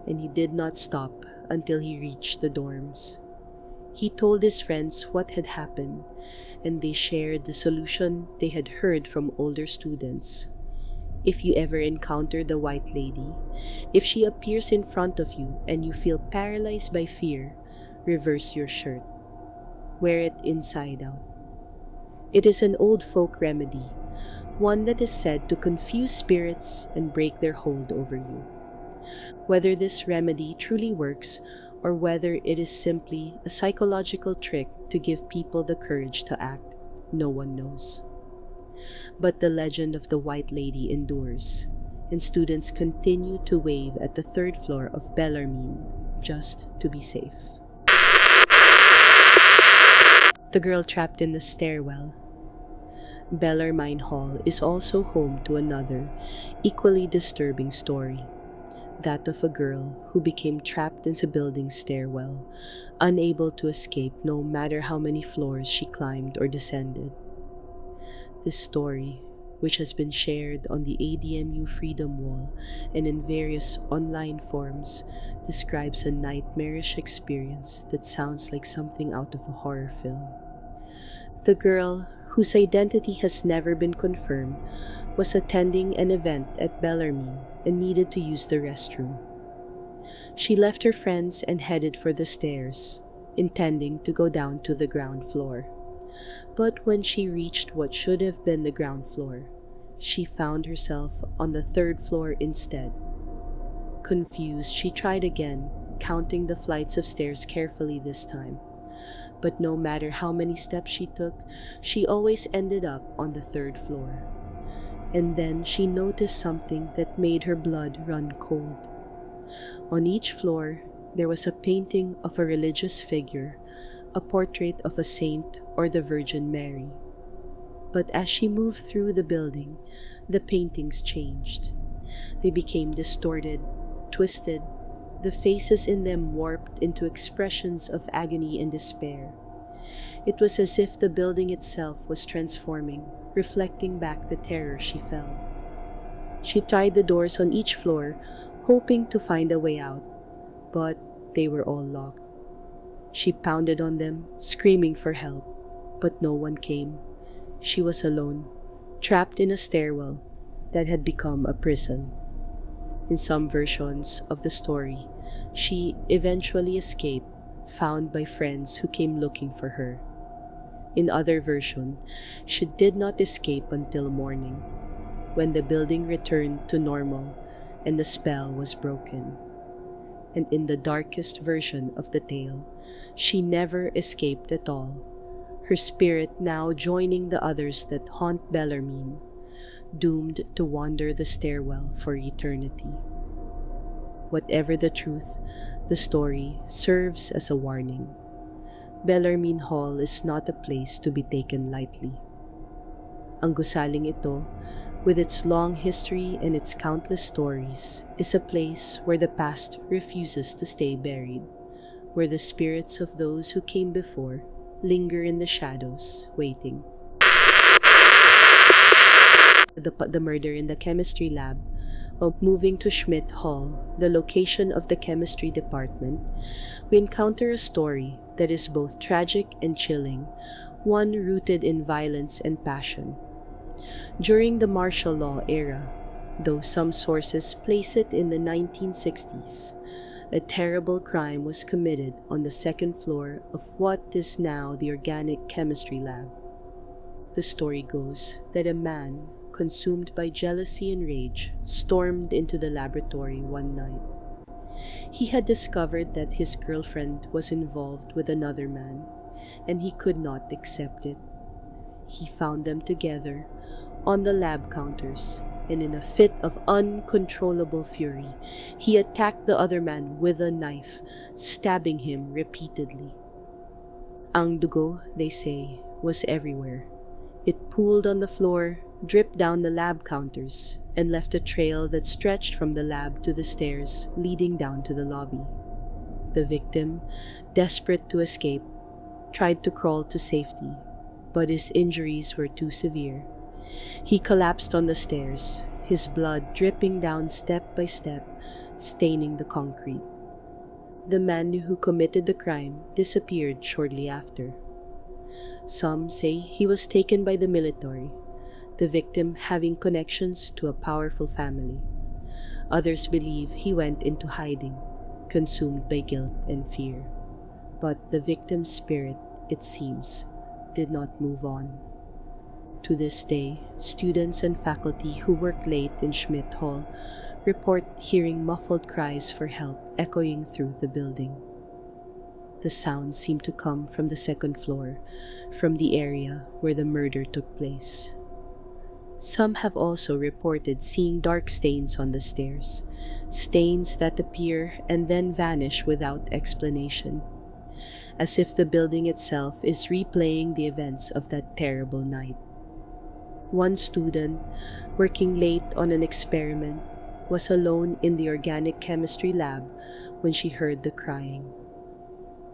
and he did not stop until he reached the dorms. He told his friends what had happened, and they shared the solution they had heard from older students. If you ever encounter the White Lady, if she appears in front of you and you feel paralyzed by fear, reverse your shirt. Wear it inside out. It is an old folk remedy, one that is said to confuse spirits and break their hold over you. Whether this remedy truly works or whether it is simply a psychological trick to give people the courage to act, no one knows. But the legend of the White Lady endures, and students continue to wave at the third floor of Bellarmine just to be safe. The girl trapped in the stairwell. Bellarmine Hall is also home to another, equally disturbing story. That of a girl who became trapped in a building's stairwell, unable to escape no matter how many floors she climbed or descended. This story, which has been shared on the ADMU Freedom Wall and in various online forums, describes a nightmarish experience that sounds like something out of a horror film. The girl, whose identity has never been confirmed, was attending an event at Bellarmine and needed to use the restroom. She left her friends and headed for the stairs, intending to go down to the ground floor. But when she reached what should have been the ground floor, she found herself on the third floor instead. Confused, she tried again, counting the flights of stairs carefully this time. But no matter how many steps she took, she always ended up on the third floor. And then she noticed something that made her blood run cold. On each floor, there was a painting of a religious figure, a portrait of a saint or the Virgin Mary. But as she moved through the building, the paintings changed. They became distorted, twisted, the faces in them warped into expressions of agony and despair. It was as if the building itself was transforming, reflecting back the terror she felt. She tried the doors on each floor, hoping to find a way out, but they were all locked. She pounded on them, screaming for help, but no one came. She was alone, trapped in a stairwell that had become a prison. In some versions of the story, she eventually escaped, found by friends who came looking for her. In other version, she did not escape until morning, when the building returned to normal and the spell was broken. And in the darkest version of the tale, she never escaped at all, her spirit now joining the others that haunt Bellarmine, doomed to wander the stairwell for eternity. Whatever the truth, the story serves as a warning. Bellarmine Hall is not a place to be taken lightly. Ang gusaling ito, with its long history and its countless stories, is a place where the past refuses to stay buried, where the spirits of those who came before linger in the shadows, waiting. The murder in the chemistry lab. While moving to Schmidt Hall, the location of the chemistry department, we encounter a story that is both tragic and chilling, one rooted in violence and passion. During the martial law era, though some sources place it in the 1960s, a terrible crime was committed on the second floor of what is now the organic chemistry lab. The story goes that a man, consumed by jealousy and rage, stormed into the laboratory one night. He had discovered that his girlfriend was involved with another man, and he could not accept it. He found them together on the lab counters, and in a fit of uncontrollable fury, he attacked the other man with a knife, stabbing him repeatedly. Ang dugo, they say, was everywhere. It pooled on the floor, dripped down the lab counters, and left a trail that stretched from the lab to the stairs leading down to the lobby. The victim, desperate to escape, tried to crawl to safety, but his injuries were too severe. He collapsed on the stairs, his blood dripping down step by step, staining the concrete. The man who committed the crime disappeared shortly after. Some say he was taken by the military, the victim having connections to a powerful family. Others believe he went into hiding, consumed by guilt and fear. But the victim's spirit, it seems, did not move on. To this day, students and faculty who work late in Schmidt Hall report hearing muffled cries for help echoing through the building. The sounds seem to come from the second floor, from the area where the murder took place. Some have also reported seeing dark stains on the stairs, stains that appear and then vanish without explanation, as if the building itself is replaying the events of that terrible night. One student, working late on an experiment, was alone in the organic chemistry lab when she heard the crying.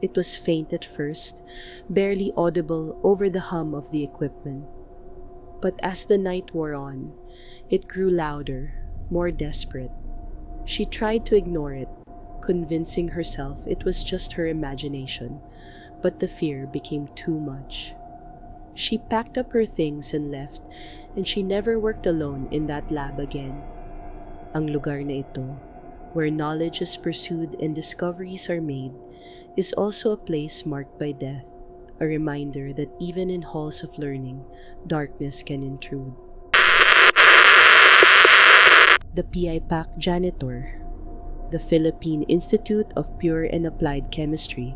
It was faint at first, barely audible over the hum of the equipment. But as the night wore on, it grew louder, more desperate. She tried to ignore it, convincing herself it was just her imagination, but the fear became too much. She packed up her things and left, and she never worked alone in that lab again. Ang lugar na ito, where knowledge is pursued and discoveries are made, is also a place marked by death, a reminder that even in halls of learning, darkness can intrude. The PIPAC janitor, the Philippine Institute of Pure and Applied Chemistry,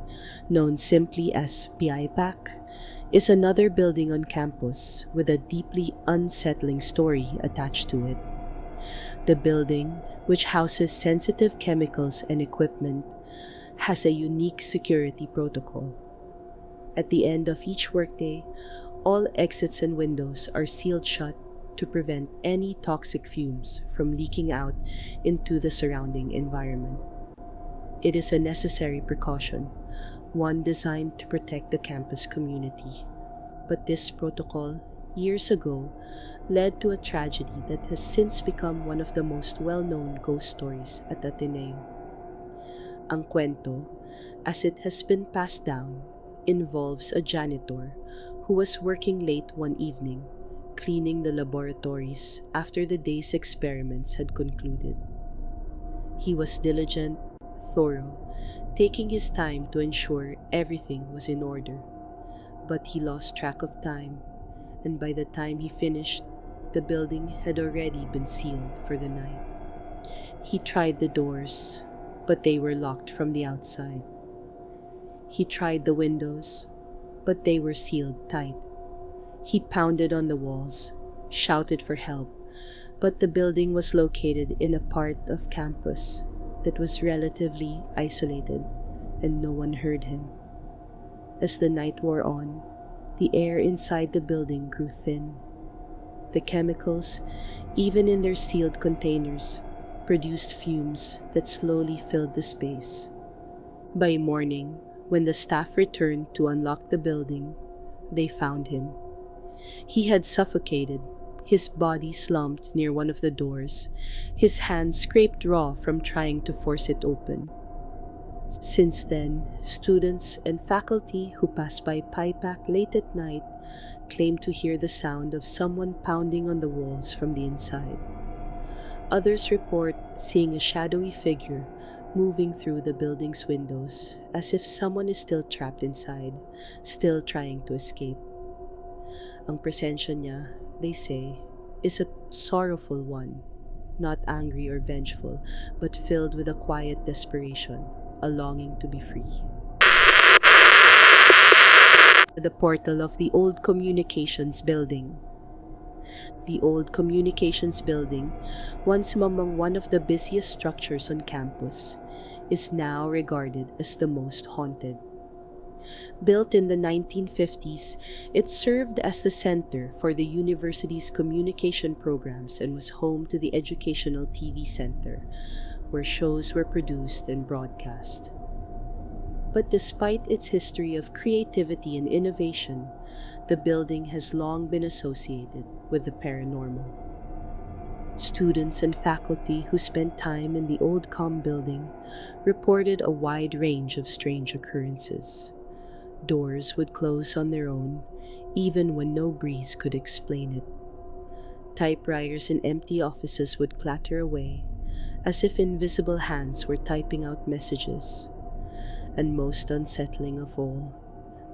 known simply as PIPAC, is another building on campus with a deeply unsettling story attached to it. The building, which houses sensitive chemicals and equipment, has a unique security protocol. At the end of each workday, all exits and windows are sealed shut to prevent any toxic fumes from leaking out into the surrounding environment. It is a necessary precaution, one designed to protect the campus community. But this protocol, years ago, led to a tragedy that has since become one of the most well-known ghost stories at Ateneo. Ang kwento, as it has been passed down, involves a janitor who was working late one evening, cleaning the laboratories after the day's experiments had concluded. He was diligent, thorough, taking his time to ensure everything was in order. But he lost track of time, and by the time he finished, the building had already been sealed for the night. He tried the doors, but they were locked from the outside. He tried the windows, but they were sealed tight. He pounded on the walls, shouted for help, but the building was located in a part of campus that was relatively isolated, and no one heard him. As the night wore on, the air inside the building grew thin. The chemicals, even in their sealed containers, produced fumes that slowly filled the space. By morning, when the staff returned to unlock the building, they found him. He had suffocated, his body slumped near one of the doors, his hands scraped raw from trying to force it open. Since then, students and faculty who pass by PIPAC late at night claim to hear the sound of someone pounding on the walls from the inside. Others report seeing a shadowy figure moving through the building's windows as if someone is still trapped inside, still trying to escape. Ang presensya niya, they say, is a sorrowful one, not angry or vengeful, but filled with a quiet desperation, a longing to be free. The portal of the old communications building. The old communications building, once among one of the busiest structures on campus, is now regarded as the most haunted. Built in the 1950s, it served as the center for the university's communication programs and was home to the educational TV center, where shows were produced and broadcast. But despite its history of creativity and innovation, the building has long been associated with the paranormal. Students and faculty who spent time in the old comm building reported a wide range of strange occurrences. Doors would close on their own, even when no breeze could explain it. Typewriters in empty offices would clatter away, as if invisible hands were typing out messages. And most unsettling of all,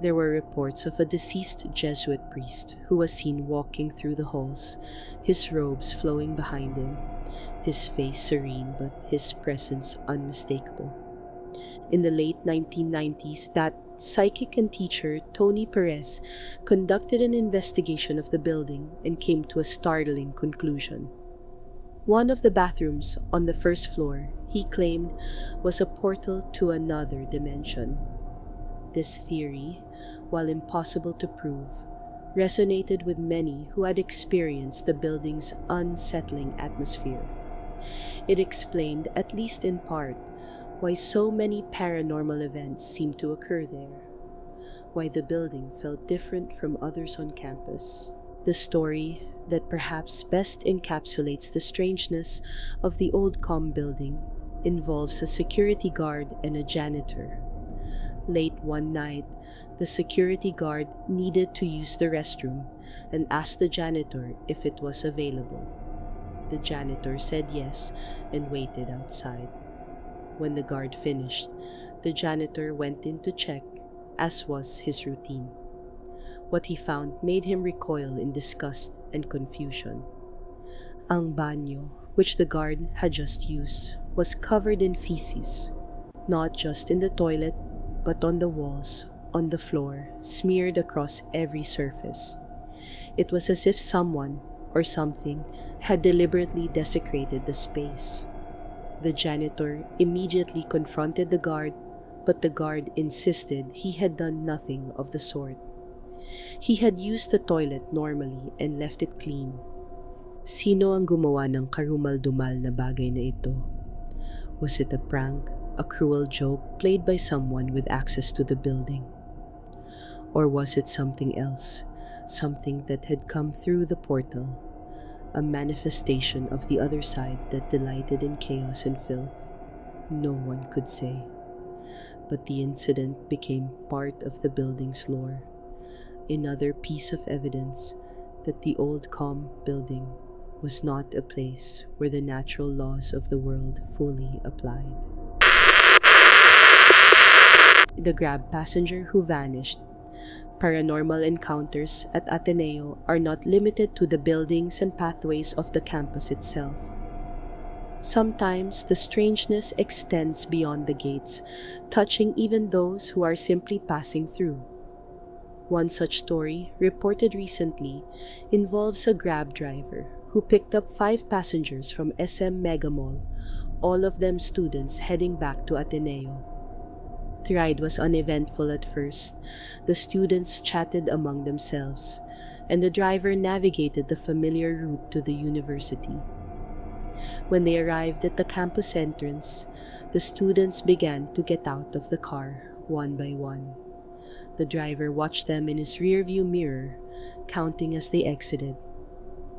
there were reports of a deceased Jesuit priest who was seen walking through the halls, his robes flowing behind him, his face serene but his presence unmistakable. In the late 1990s, that psychic and teacher Tony Perez conducted an investigation of the building and came to a startling conclusion. One of the bathrooms on the first floor, he claimed, was a portal to another dimension. This theory, while impossible to prove, resonated with many who had experienced the building's unsettling atmosphere. It explained, at least in part, why so many paranormal events seemed to occur there, why the building felt different from others on campus. The story that perhaps best encapsulates the strangeness of the old comm building involves a security guard and a janitor. Late one night, the security guard needed to use the restroom and asked the janitor if it was available. The janitor said yes and waited outside. When the guard finished, the janitor went in to check, as was his routine. What he found made him recoil in disgust and confusion. Ang banyo, which the guard had just used, was covered in feces, not just in the toilet, but on the walls, on the floor, smeared across every surface. It was as if someone, or something, had deliberately desecrated the space. The janitor immediately confronted the guard, but the guard insisted he had done nothing of the sort. He had used the toilet normally and left it clean. Sino ang gumawa ng karumal-dumal na bagay na ito? Was it a prank, a cruel joke played by someone with access to the building? Or was it something else, something that had come through the portal, a manifestation of the other side that delighted in chaos and filth? No one could say. but the incident became part of the building's lore, another piece of evidence that the old building was not a place where the natural laws of the world fully applied. The Grab passenger who vanished. Paranormal encounters at Ateneo are not limited to the buildings and pathways of the campus itself. Sometimes the strangeness extends beyond the gates, touching even those who are simply passing through. One such story, reported recently, involves a Grab driver who picked up 5 passengers from SM Mega Mall, all of them students heading back to Ateneo. The ride was uneventful at first. The students chatted among themselves, and the driver navigated the familiar route to the university. When they arrived at the campus entrance, the students began to get out of the car one by one. The driver watched them in his rearview mirror, counting as they exited.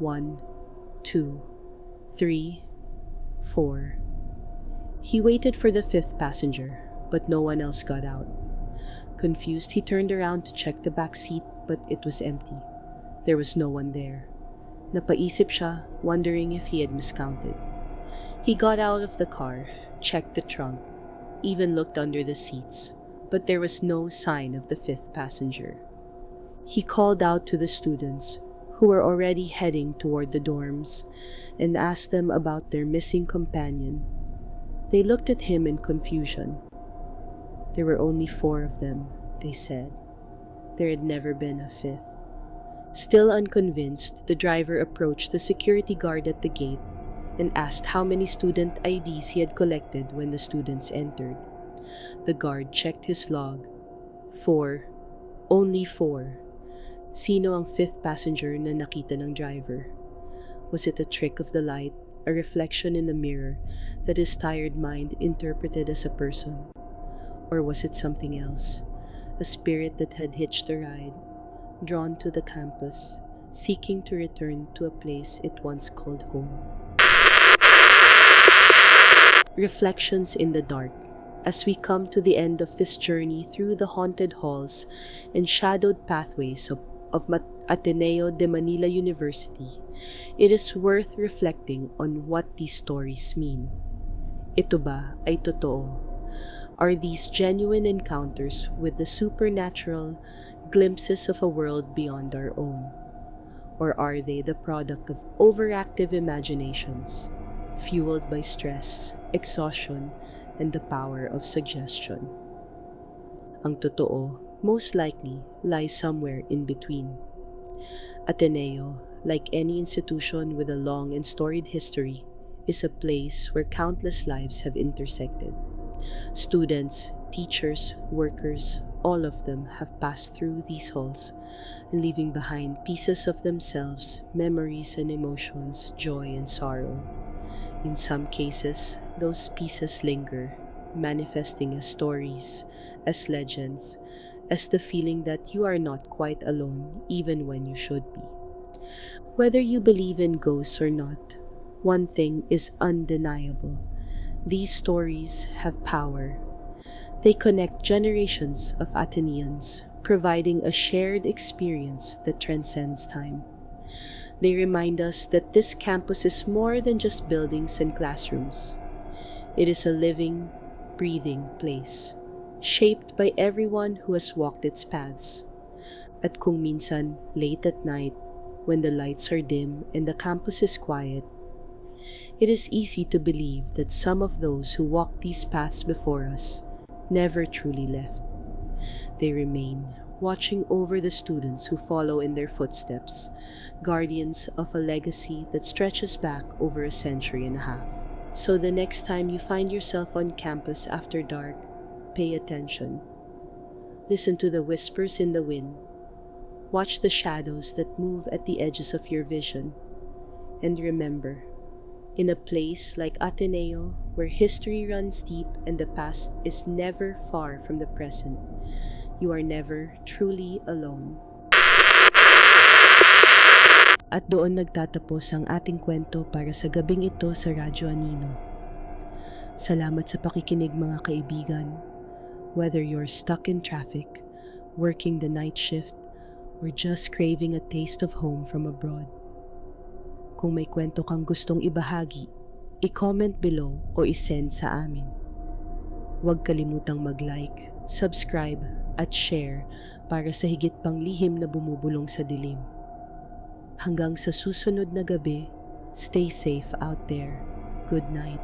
1, 2, 3, 4. He waited for the 5th passenger, but no one else got out. Confused, he turned around to check the back seat, but it was empty. There was no one there. Napaisip siya, wondering if he had miscounted. He got out of the car, checked the trunk, even looked under the seats, but there was no sign of the 5th passenger. He called out to the students, who were already heading toward the dorms, and asked them about their missing companion. They looked at him in confusion. There were only 4 of them, they said. There had never been a 5th. Still unconvinced, the driver approached the security guard at the gate and asked how many student IDs he had collected when the students entered. The guard checked his log. 4. Only 4. Sino ang 5th passenger na nakita ng driver? Was it a trick of the light, a reflection in the mirror that his tired mind interpreted as a person? Or was it something else, a spirit that had hitched a ride, drawn to the campus, seeking to return to a place it once called home? Reflections in the dark. As we come to the end of this journey through the haunted halls and shadowed pathways of Ateneo de Manila University, it is worth reflecting on what these stories mean. Ito ba ay totoo? Are these genuine encounters with the supernatural glimpses of a world beyond our own? Or are they the product of overactive imaginations, fueled by stress, exhaustion, and the power of suggestion? Ang totoo, most likely, lies somewhere in between. Ateneo, like any institution with a long and storied history, is a place where countless lives have intersected. Students, teachers, workers, all of them have passed through these halls, leaving behind pieces of themselves, memories and emotions, joy and sorrow. In some cases, those pieces linger, manifesting as stories, as legends, as the feeling that you are not quite alone even when you should be. Whether you believe in ghosts or not, one thing is undeniable. These stories have power. They connect generations of Ateneans, providing a shared experience that transcends time. They remind us that this campus is more than just buildings and classrooms. It is a living, breathing place, shaped by everyone who has walked its paths. At kung minsan, late at night, when the lights are dim and the campus is quiet, it is easy to believe that some of those who walked these paths before us never truly left. They remain, watching over the students who follow in their footsteps, guardians of a legacy that stretches back over a century and a half. So the next time you find yourself on campus after dark, pay attention. Listen to the whispers in the wind. Watch the shadows that move at the edges of your vision. And remember, in a place like Ateneo, where history runs deep and the past is never far from the present, you are never truly alone. At doon nagtatapos ang ating kwento para sa gabing ito sa Radyo Anino. Salamat sa pakikinig mga kaibigan. Whether you're stuck in traffic, working the night shift, or just craving a taste of home from abroad. Kung may kwento kang gustong ibahagi, i-comment below o i-send sa amin. Huwag kalimutang mag-like, subscribe, at share para sa higit pang lihim na bumubulong sa dilim. Hanggang sa susunod na gabi, stay safe out there. Good night.